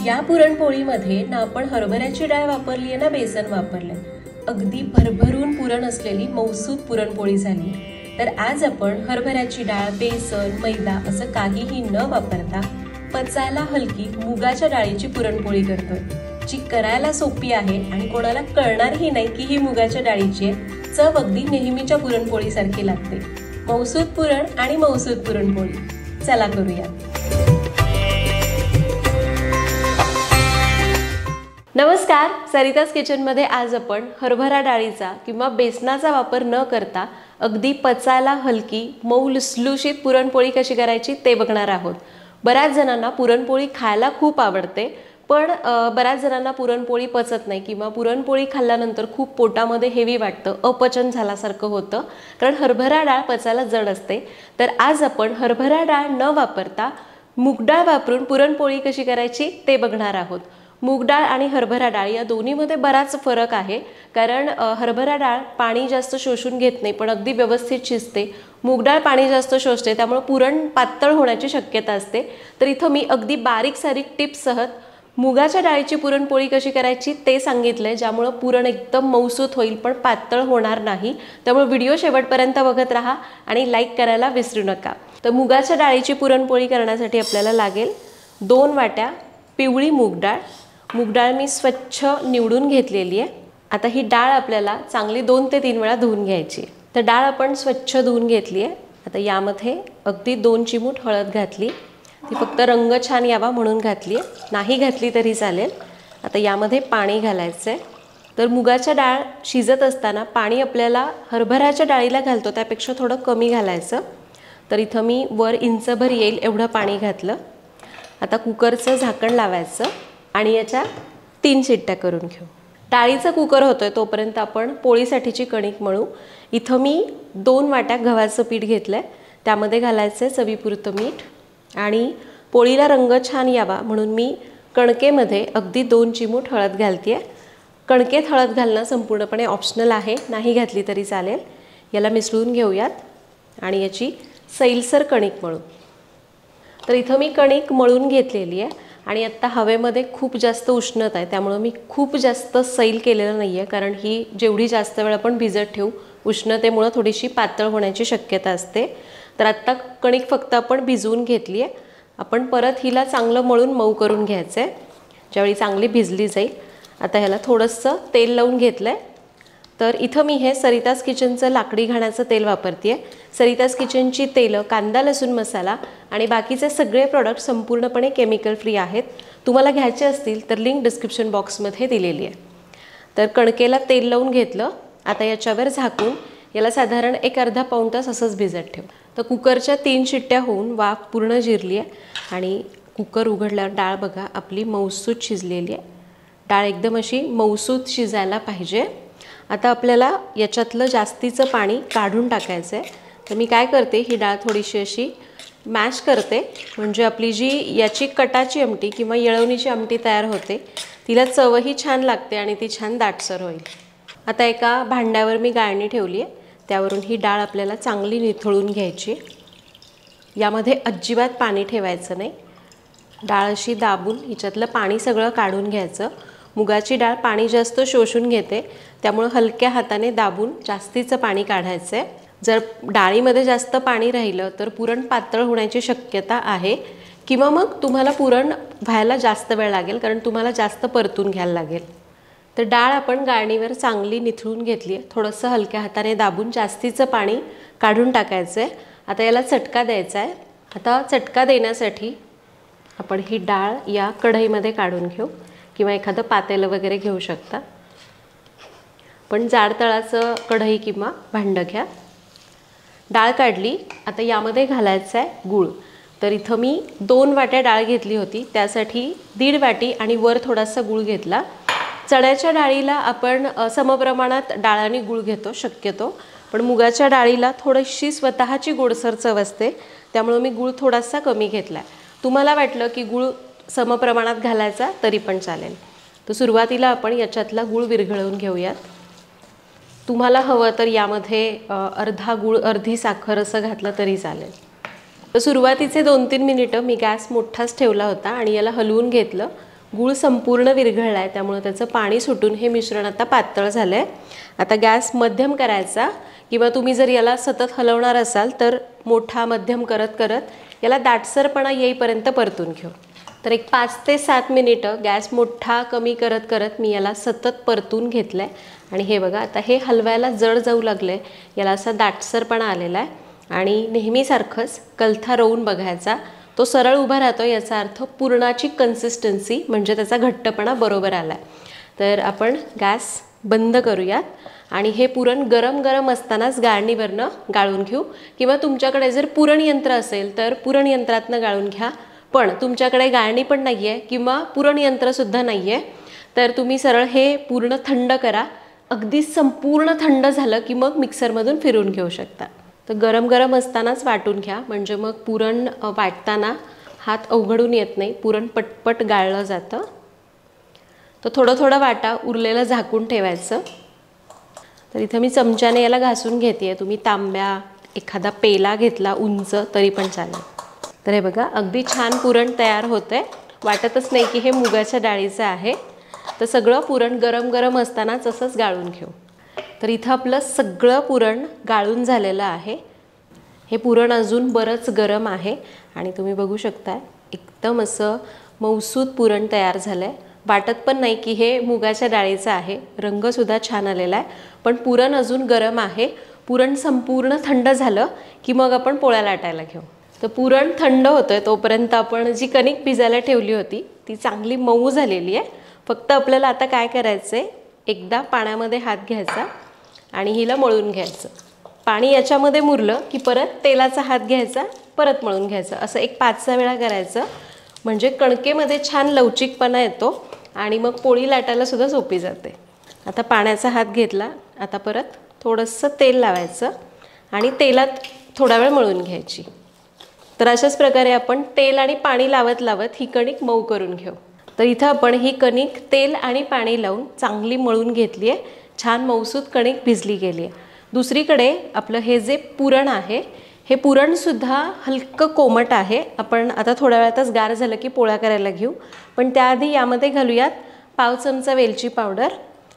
या पुरणपोळीमध्ये ना आपण हरभऱ्याची डाळ वापरली आहे ना बेसन वापरलंय. अगदी भरभरून पुरण असलेली मौसूद पुरणपोळी झाली. तर आज आपण हरभऱ्याची डाळ, बेसन, मैदा असं काहीही न वापरता पचायला हलकी मुगाच्या डाळीची पुरणपोळी करतोय, जी करायला सोपी आहे आणि कोणाला कळणारही नाही की ही मुगाच्या डाळीची आहे. चव अगदी नेहमीच्या पुरणपोळीसारखी लागते. मौसूद पुरण आणि मौसूद पुरणपोळी. चला करूया. नमस्कार, सरिताज किचनमध्ये आज आपण हरभरा डाळीचा किंवा बेसनाचा वापर न करता अगदी पचायला हलकी मऊ लुसलुशीत पुरणपोळी कशी करायची ते बघणार आहोत. बऱ्याच जणांना पुरणपोळी खायला खूप आवडते, पण बऱ्याच जणांना पुरणपोळी पचत नाही किंवा पुरणपोळी खाल्ल्यानंतर खूप पोटामध्ये हेवी वाटतं, अपचन झाल्यासारखं होतं, कारण हरभरा डाळ पचायला जड असते. तर आज आपण हरभरा डाळ न वापरता मूग डाळ वापरून पुरणपोळी कशी करायची ते बघणार आहोत. मूग डाळ आणि हरभरा डाळ या दोन्हीमध्ये बराच फरक आहे, कारण हरभरा डाळ पाणी जास्त शोषून घेत नाही पण अगदी व्यवस्थित शिजते. मूग डाळ पाणी जास्त शोषते, त्यामुळे पुरण पातळ होण्याची शक्यता असते. तर इथं मी अगदी बारीक सारीक टिप्ससह मुगाच्या डाळीची पुरणपोळी कशी करायची ते सांगितलंय, ज्यामुळे पुरण एकदम मऊसूत होईल पण पातळ होणार नाही. त्यामुळे व्हिडिओ शेवटपर्यंत बघत राहा आणि लाईक करायला विसरू नका. तर मुगाच्या डाळीची पुरणपोळी करण्यासाठी आपल्याला लागेल 2 वाट्या पिवळी मूग डाळ. मूग डाळ मी स्वच्छ निवडून घेतलेली आहे. आता ही डाळ आपल्याला चांगली 2 ते 3 वेळा धुवून घ्यायची. तर डाळ आपण स्वच्छ धुवून घेतली आहे. आता यामध्ये अगदी 2 चिमूट हळद घातली. ती फक्त रंग छान यावा म्हणून घातली आहे, नाही घातली तरी चालेल. आता यामध्ये पाणी घालायचं आहे. तर मुगाच्या डाळ शिजत असताना पाणी आपल्याला हरभऱ्याच्या डाळीला घालतो त्यापेक्षा थोडं कमी घालायचं. तर इथं मी वर इंचभर येईल एवढं पाणी घातलं. आता कुकरचं झाकण लावायचं आणि याच्या 3 शिट्ट्या करून घेऊ. डाळीचा कुकर होतोय तोपर्यंत आपण पोळीसाठीची कणिक मळू. इथं मी 2 वाट्या गव्हाचं पीठ घेतलं आहे. त्यामध्ये घालायचं आहे चवीपुरतं मीठ आणि पोळीला रंग छान यावा म्हणून मी कणकेमध्ये अगदी 2 चिमूट हळद घालते आहे. कणकेत हळद घालणं संपूर्णपणे ऑप्शनल आहे, नाही घातली तरी चालेल. याला मिसळून घेऊयात आणि याची सैलसर कणिक मळू. तर इथं मी कणिक मळून घेतलेली आहे आणि आत्ता हवेमध्ये खूप जास्त उष्णता आहे, त्यामुळे मी खूप जास्त सैल केलेलं नाही आहे, कारण ही जेवढी जास्त वेळ आपण भिजत ठेवू उष्णतेमुळे थोडीशी पातळ होण्याची शक्यता असते. तर आत्ता कणिक फक्त आपण भिजवून घेतली आहे. आपण परत हिला चांगलं मळून मऊ करून घ्यायचं आहे, ज्यावेळी चांगली भिजली जाईल. आता ह्याला थोडंसं तेल लावून घेतलं आहे. तर इथं मी हे सरिताज किचनचं लाकडी घाण्याचं तेल वापरते आहे. सरिताज किचनची तेलं कांदा लसूण मसाला आणि बाकीचे सगळे प्रोडक्ट संपूर्णपणे केमिकल फ्री आहेत. तुम्हाला घ्यायचे असतील तर लिंक डिस्क्रिप्शन बॉक्समध्ये दिलेली आहे. तर कणकेला तेल लावून घेतलं. आता याच्यावर झाकून याला साधारण एक अर्धा पाऊण तास असंच भिजत ठेव. तर कुकरच्या 3 शिट्ट्या होऊन वाफ पूर्ण जिरली आहे आणि कुकर उघडल्यावर डाळ बघा आपली मऊसूत शिजलेली आहे. डाळ एकदम अशी मऊसूत शिजायला पाहिजे. आता आपल्याला याच्यातलं जास्तीचं पाणी काढून टाकायचं आहे. तर मी काय करते, ही डाळ थोडीशी अशी मॅश करते, म्हणजे आपली जी याची कटाची आमटी किंवा येळवणीची आमटी तयार होते तिला चवही छान लागते आणि ती छान दाटसर होईल. आता एका भांड्यावर मी गाळणी ठेवली आहे, त्यावरून ही डाळ आपल्याला चांगली निथळून घ्यायची. यामध्ये अजिबात पाणी ठेवायचं नाही. डाळ अशी दाबून हिच्यातलं पाणी सगळं काढून घ्यायचं. मुगाची डाळ पाणी जास्त शोषून घेते, त्यामुळे हलक्या हाताने दाबून जास्तीचं पाणी काढायचं आहे. जर डाळीमध्ये जास्त पाणी राहिलं तर पुरण पातळ होण्याची शक्यता आहे किंवा मग तुम्हाला पुरण व्हायला जास्त वेळ लागेल, कारण तुम्हाला जास्त परतून घ्यायला लागेल. तर डाळ आपण गाळणीवर चांगली निथळून घेतली आहे. थोडंसं हलक्या हाताने दाबून जास्तीचं पाणी काढून टाकायचं आहे. आता याला चटका द्यायचा आहे. आता चटका देण्यासाठी आपण ही डाळ या कढईमध्ये काढून घेऊ किंवा एखादं पातेलं वगैरे घेऊ शकता, पण जाड तळाचं कढई किंवा भांडं घ्या. डाळ काढली. आता यामध्ये घालायचं आहे गूळ. तर इथं मी 2 वाट्या डाळ घेतली होती, त्यासाठी 1.5 वाटी आणि वर थोडासा गूळ घेतला. चण्याच्या डाळीला आपण समप्रमाणात डाळ आणि गूळ घेतो शक्यतो, पण मुगाच्या डाळीला थोडीशी स्वतःची गोडसर चव असते, त्यामुळे मी गूळ थोडासा कमी घेतला. तुम्हाला वाटलं की गूळ समप्रमाणात घालायचा तरी पण चालेल. तर सुरुवातीला आपण याच्यातला गूळ विरघळवून घेऊयात. तुम्हाला हवं तर यामध्ये अर्धा गूळ अर्धी साखर असं घातलं तरी चालेल. तर सुरुवातीचे 2-3 मिनिटं मी गॅस मोठाच ठेवला होता आणि याला हलवून घेतलं. गूळ संपूर्ण विरघळला आहे, त्यामुळे त्याचं पाणी सुटून हे मिश्रण आता पातळ झालं आहे. आता गॅस मध्यम करायचा, किंवा तुम्ही जर याला सतत हलवणार असाल तर मोठा मध्यम करत करत याला दाटसरपणा येईपर्यंत परतून घेऊ. तर एक 5 ते 7 मिनिटं गॅस मोठा कमी करत करत मी याला सतत परतून घेतलं आहे. आणि हे बघा, आता हे हलवायला जड जाऊ लागलं आहे, याला असा दाटसरपणा आलेला आहे. आणि नेहमीसारखंच कलथा रोवून बघायचा, तो सरळ उभा राहतो, याचा अर्थ पुरणाची कन्सिस्टन्सी म्हणजे त्याचा घट्टपणा बरोबर आला आहे. तर आपण गॅस बंद करूयात आणि हे पुरण गरम गरम असतानाच गाळणीवरनं गाळून घेऊ, किंवा तुमच्याकडे जर पुरण यंत्र असेल तर पुरण यंत्रातनं गाळून घ्या. पण तुमच्याकडे गाळणी पण नाही आहे किंवा पुरण यंत्रसुद्धा नाही आहे तर तुम्ही सरळ हे पूर्ण थंड करा. अगदी संपूर्ण थंड झालं की मग मिक्सरमधून फिरून घेऊ शकता. तर गरम गरम असतानाच वाटून घ्या, म्हणजे मग पुरण वाटताना हात अवघडून येत नाही, पुरण पटपट गाळलं जातं. तर थोडं थोडं वाटा, उरलेलं झाकून ठेवायचं. तर इथं मी चमच्याने याला घासून घेते. तुम्ही तांब्या, एखादा पेला घेतला उंच तरी पण चालेल. तर हे बघा, अगदी छान पुरण तयार होतं आहे. वाटतच नाही की हे मुगाच्या डाळीचं आहे. तर सगळं पुरण गरम गरम असतानाच असंच गाळून घेऊ. तर इथं आपलं सगळं पुरण गाळून झालेलं आहे. हे पुरण अजून बरंच गरम आहे आणि तुम्ही बघू शकता एकदम असं मऊसूत पुरण तयार झालं आहे. वाटत पण नाही की हे मुगाच्या डाळीचं आहे. रंगसुद्धा छान आलेला आहे, पण पुरण अजून गरम आहे. पुरण संपूर्ण थंड झालं की मग आपण पोळ्या लाटायला घेऊ. तर पुरण थंड होतं आहे तोपर्यंत आपण जी कणिक भिजायला ठेवली होती ती चांगली मऊ झालेली आहे. फक्त आपल्याला आता काय करायचं आहे, एकदा पाण्यामध्ये हात घ्यायचा आणि हिला मळून घ्यायचं. पाणी याच्यामध्ये मुरलं की परत तेलाचा हात घ्यायचा, परत मळून घ्यायचं. असं एक 5-6 वेळा करायचं, म्हणजे कणकेमध्ये छान लवचिकपणा येतो आणि मग पोळी लाटायला सुद्धा सोपी जाते. आता पाण्याचा हात घेतला, आता परत थोडंसं तेल लावायचं आणि तेलात थोडा वेळ मळून घ्यायची. तर अशाच प्रकारे आपण तेल आणि पाणी लावत लावत ही कणिक मऊ करून घेऊ. तर इथं आपण ही कणिक तेल आणि पाणी लावून चांगली मळून घेतली आहे. छान मऊसूत कणिक भिजली गेली आहे. दुसरीकडे आपलं हे जे पुरण आहे, हे पुरणसुद्धा हलकं कोमट आहे. आपण आता थोड्या वेळातच गार झालं की पोळ्या करायला घेऊ, पण त्याआधी यामध्ये घालूयात पाव चमचा वेलची पावडर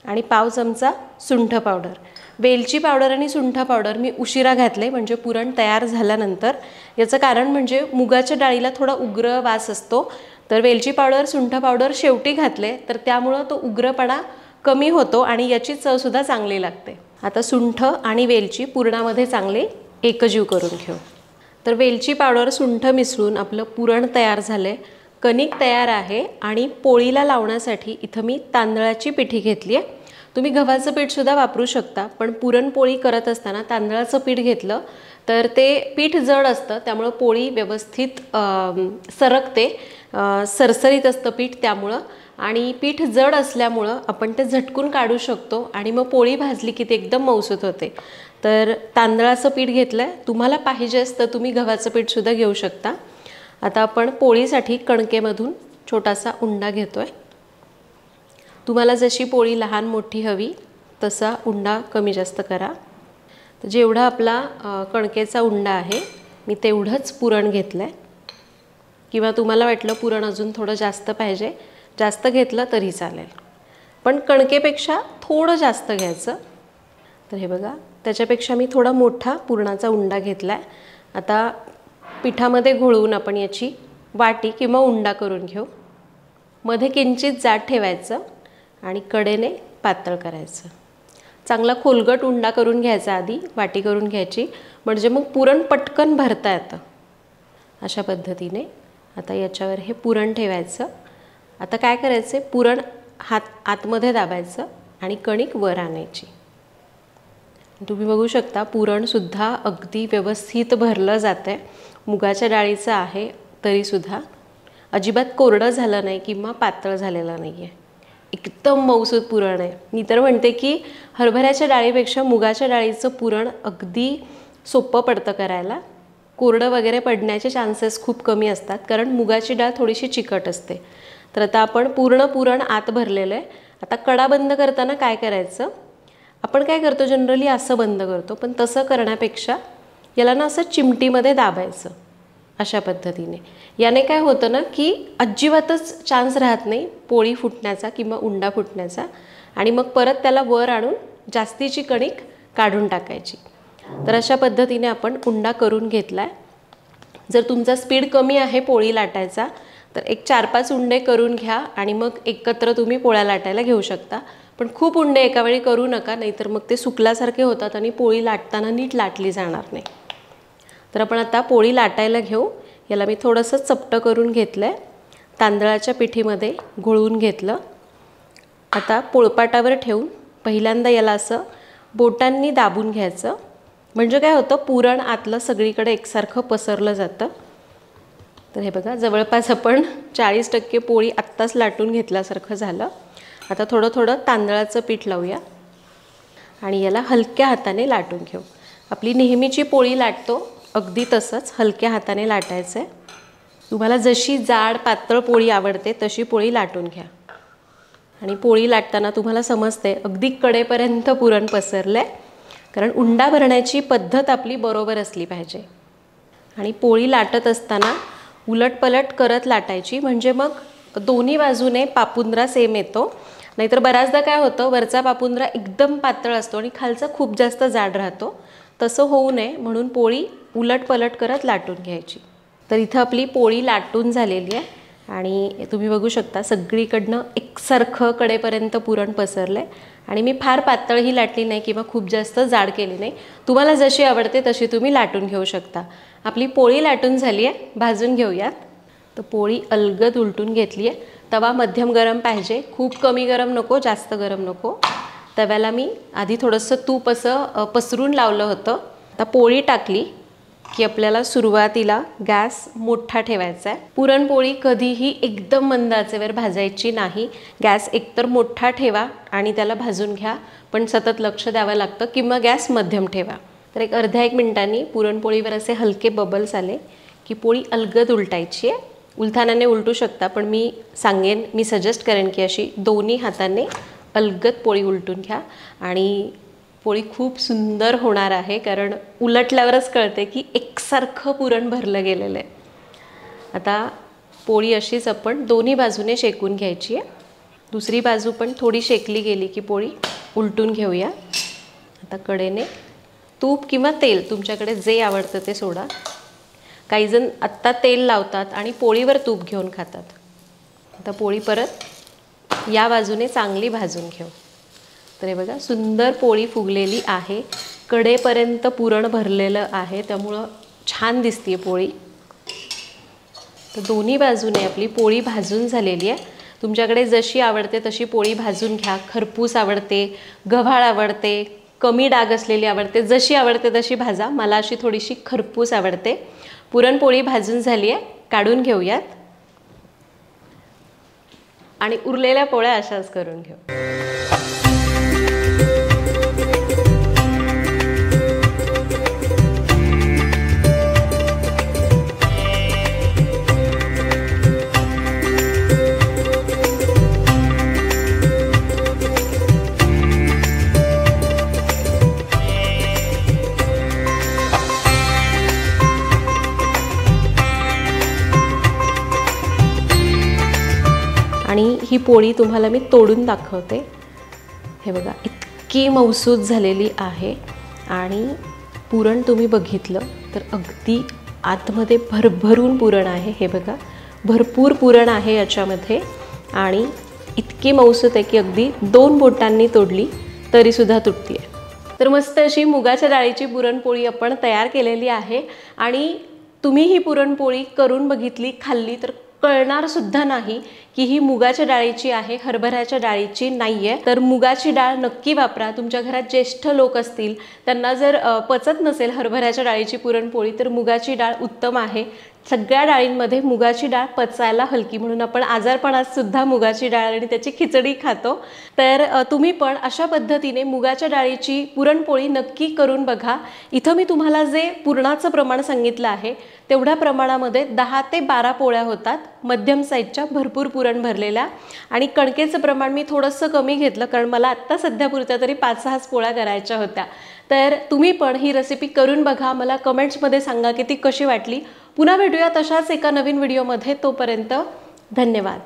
आणि पाव चमचा सुंठ पावडर. वेलची पावडर आणि सुंठ पावडर मी उशिरा घातले, म्हणजे पुरण तयार झाल्यानंतर. याचं कारण म्हणजे मुगाच्या डाळीला थोडा उग्र वास असतो, तर वेलची पावडर सुंठ पावडर शेवटी घातले तर त्यामुळं तो उग्रपणा कमी होतो आणि याची चवसुद्धा चांगली लागते. आता सुंठ आणि वेलची पुरणामध्ये चांगले एकजीव करून घेऊ. तर वेलची पावडर सुंठ मिसळून आपलं पुरण तयार झालं आहे. कणिक तयार आहे आणि पोळीला लावण्यासाठी इथं मी तांदळाची पिठी घेतली आहे. तुम्ही गव्हाचं पीठसुद्धा वापरू शकता, पण पुरणपोळी करत असताना तांदळाचं पीठ घेतलं तर ते पीठ जड असतं, त्यामुळं पोळी व्यवस्थित सरकते, सरसरीत असतं पीठ त्यामुळं. आणि पीठ जड असल्यामुळं आपण ते झटकून काढू शकतो आणि मग पोळी भाजली की ते एकदम मऊसूत होते. तर तांदळाचं पीठ घेतलं आहे. तुम्हाला पाहिजे असतं तुम्ही गव्हाचं पीठसुद्धा घेऊ शकता. आता आपण पोळीसाठी कणकेमधून छोटासा उंडा घेतो आहे. तुम्हाला जशी पोळी लहान मोठी हवी तसा उंडा कमी जास्त करा. तर जेवढा आपला कणकेचा उंडा आहे मी तेवढंच पुरण घेतलं आहे, किंवा तुम्हाला वाटलं पुरण अजून थोडं जास्त पाहिजे, जास्त घेतलं तरी चालेल, पण कणकेपेक्षा थोडं जास्त घ्यायचं. तर हे बघा, त्याच्यापेक्षा मी थोडा मोठा पुरणाचा उंडा घेतला आहे. आता पिठामध्ये घोळवून आपण याची वाटी किंवा उंडा करून घेऊ. मध्ये किंचित जाड ठेवायचं आणि कडेने पातळ करायचं. चांगला खोलगट उंडा करून घ्यायचा, आधी वाटी करून घ्यायची, म्हणजे मग पुरण पटकन भरता येतं. अशा पद्धतीने आता याच्यावर हे पुरण ठेवायचं. आता काय करायचं, पुरण आतमध्ये दाबायचं आणि कणिक वर आणायची. तुम्ही बघू शकता पुरणसुद्धा अगदी व्यवस्थित भरलं जातं आहे. मुगाच्या डाळीचं आहे तरीसुद्धा अजिबात कोरडं झालं नाही किंवा पातळ झालेलं नाही आहे. एकदम मऊसूत पुरण आहे. मी तर म्हणते की हरभऱ्याच्या डाळीपेक्षा मुगाच्या डाळीचं पुरण अगदी सोपं पडतं करायला. कोरडं वगैरे पडण्याचे चान्सेस खूप कमी असतात, कारण मुगाची डाळ थोडीशी चिकट असते. तर आता आपण पूर्ण पुरण आत भरलेलं आहे. आता कडा बंद करताना काय करायचं, आपण काय करतो जनरली असं बंद करतो, पण तसं करण्यापेक्षा याला ना असं चिमटीमध्ये दाबायचं. अशा पद्धतीने. याने काय होतं ना की अजिबातच चान्स राहत नाही पोळी फुटण्याचा किंवा उंडा फुटण्याचा, आणि मग परत त्याला वर आणून जास्तीची कणिक काढून टाकायची. तर अशा पद्धतीने आपण उंडा करून घेतला आहे. जर तुमचा स्पीड कमी आहे पोळी लाटायचा तर एक 4-5 उंडे करून घ्या आणि मग एकत्र तुम्ही पोळ्या लाटायला घेऊ शकता. पण खूप उंडे एका वेळी करू नका, नाहीतर मग ते सुकल्यासारखे होतात आणि पोळी लाटताना नीट लाटली जाणार नाही. तर आपण आता पोळी लाटायला घेऊ. याला मी थोडंसं चपटं करून घेतलं आहे, तांदळाच्या पिठीमध्ये घोळवून घेतलं. आता पोळपाटावर ठेवून पहिल्यांदा याला असं बोटांनी दाबून घ्यायचं. म्हणजे काय होतं, पुरण आतलं सगळीकडे एकसारखं पसरलं जातं. तर हे बघा, जवळपास आपण 40% पोळी आत्ताच लाटून घेतल्यासारखं झालं. आता थोडं थोडं तांदळाचं पीठ लावूया आणि याला हलक्या हाताने लाटून घेऊ. आपली नेहमीची पोळी लाटतो अगदी तसंच हलक्या हाताने लाटायचं आहे. तुम्हाला जशी जाड पातळ पोळी आवडते तशी पोळी लाटून घ्या. आणि पोळी लाटताना तुम्हाला समजते अगदी कडेपर्यंत पुरण पसरलं आहे, कारण उंडा भरण्याची पद्धत आपली बरोबर असली पाहिजे. आणि पोळी लाटत असताना उलटपलट करत लाटायची, म्हणजे मग दोन्ही बाजूने पापुंद्रा सेम येतो. नाहीतर बऱ्याचदा काय होतं, वरचा पापुंद्रा एकदम पातळ असतो आणि खालचा खूप जास्त जाड राहतो. तसं होऊ नये म्हणून पोळी उलटपलट करत लाटून घ्यायची. तर इथं आपली पोळी लाटून झालेली आहे आणि तुम्ही बघू शकता सगळीकडनं एकसारखं कडेपर्यंत पुरण पसरलं आहे. आणि मी फार पातळही लाटली नाही किंवा खूप जास्त जाड केली नाही. तुम्हाला जशी आवडते तशी तुम्ही लाटून घेऊ शकता. आपली पोळी लाटून झाली आहे, भाजून घेऊयात. तर पोळी अलगद उलटून घेतली आहे. तवा मध्यम गरम पाहिजे, खूप कमी गरम नको, जास्त गरम नको. तव्याला मी आधी थोडंसं तूप असं पसरून लावलं होतं. आता पोळी टाकली की आपल्याला सुरुवातीला गॅस मोठा ठेवायचा आहे. पुरणपोळी कधीही एकदम मंद आचेवर भाजायची नाही. गॅस एकतर मोठा ठेवा आणि त्याला भाजून घ्या, पण सतत लक्ष द्यावं लागतं, किंवा गॅस मध्यम ठेवा. तर एक अर्ध्या 1 मिनिटांनी पुरणपोळीवर असे हलके बबल्स आले की पोळी अलगद उलटायची आहे. उलथानाने उलटू शकता, पण मी सांगेन, मी सजेस्ट करेन की अशी दोन्ही हातांनी अलगद पोळी उलटून घ्या. आणि पोळी खूप सुंदर होणार आहे, कारण उलटल्यावरच कळते की एकसारखं पुरण भरलं गेलेलं आहे. आता पोळी अशीच आपण दोन्ही बाजूने शेकून घ्यायची आहे. दुसरी बाजू पण थोडी शेकली गेली की पोळी उलटून घेऊया. आता कडेने तूप किंवा तेल, तुमच्याकडे जे आवडतं ते सोडा. काही जण आत्ता तेल लावतात आणि पोळीवर तूप घेऊन खातात. आता पोळी परत या बाजूने चांगली भाजून घेऊ. तर हे बघा, सुंदर पोळी फुगलेली आहे, कडेपर्यंत पुरण भरलेलं आहे, त्यामुळं छान दिसते पोळी. तर दोन्ही बाजूने आपली पोळी भाजून झालेली आहे. तुमच्याकडे जशी आवडते तशी पोळी भाजून घ्या. खरपूस आवडते, गव्हाळ आवडते, कमी डाग असलेली आवडते, जशी आवडते तशी भाजा. मला अशी थोडीशी खरपूस आवडते. पुरणपोळी भाजून झाली आहे, काढून घेऊयात. आणि उरलेल्या पोळ्या अशाच करून घेऊ. आणि ही पोळी तुम्हाला मी तोडून दाखवते. हे बघा, इतकी मऊसूत झालेली आहे. आणि पुरण तुम्ही बघितलं तर अगदी आतमध्ये भरभरून पुरण आहे. हे बघा, भरपूर पुरण आहे याच्यामध्ये. आणि इतकी मऊसूत आहे की अगदी 2 बोटांनी तोडली तरीसुद्धा तुटते आहे. तर मस्त अशी मुगाच्या डाळीची पुरणपोळी आपण तयार केलेली आहे. आणि तुम्ही ही पुरणपोळी करून बघितली, खाल्ली तर कळणार सुद्धा नाही की ही मुगाच्या डाळीची आहे, हरभऱ्याच्या डाळीची नाही आहे. तर मुगाची डाळ नक्की वापरा. तुमच्या घरात ज्येष्ठ लोक असतील, त्यांना जर पचत नसेल हरभऱ्याच्या डाळीची पुरणपोळी, तर मुगाची डाळ उत्तम आहे. सगळ्या डाळींमध्ये मुगाची डाळ पचायला हलकी, म्हणून आपण आजारपणात सुद्धा मुगाची डाळ आणि त्याची खिचडी खातो. तर तुम्ही पण अशा पद्धतीने मुगाच्या डाळीची पुरणपोळी नक्की करून बघा. इथं मी तुम्हाला जे पुरणाचं प्रमाण सांगितलं आहे तेवढ्या प्रमाणामध्ये 10 ते 12 पोळ्या होतात, मध्यम साईजच्या, भरपूर पुरण भरलेल्या. आणि कणकेचं प्रमाण मी थोडंसं कमी घेतलं, कारण मला आत्ता सध्या पुरत्या तरी 5-6 पोळ्या करायच्या होत्या. तर तुम्ही पण ही रेसिपी करून बघा. मला कमेंट्समध्ये सांगा की ती कशी वाटली. पुन्हा भेटूया तशाच एका नवीन व्हिडिओमध्ये. तोपर्यंत धन्यवाद.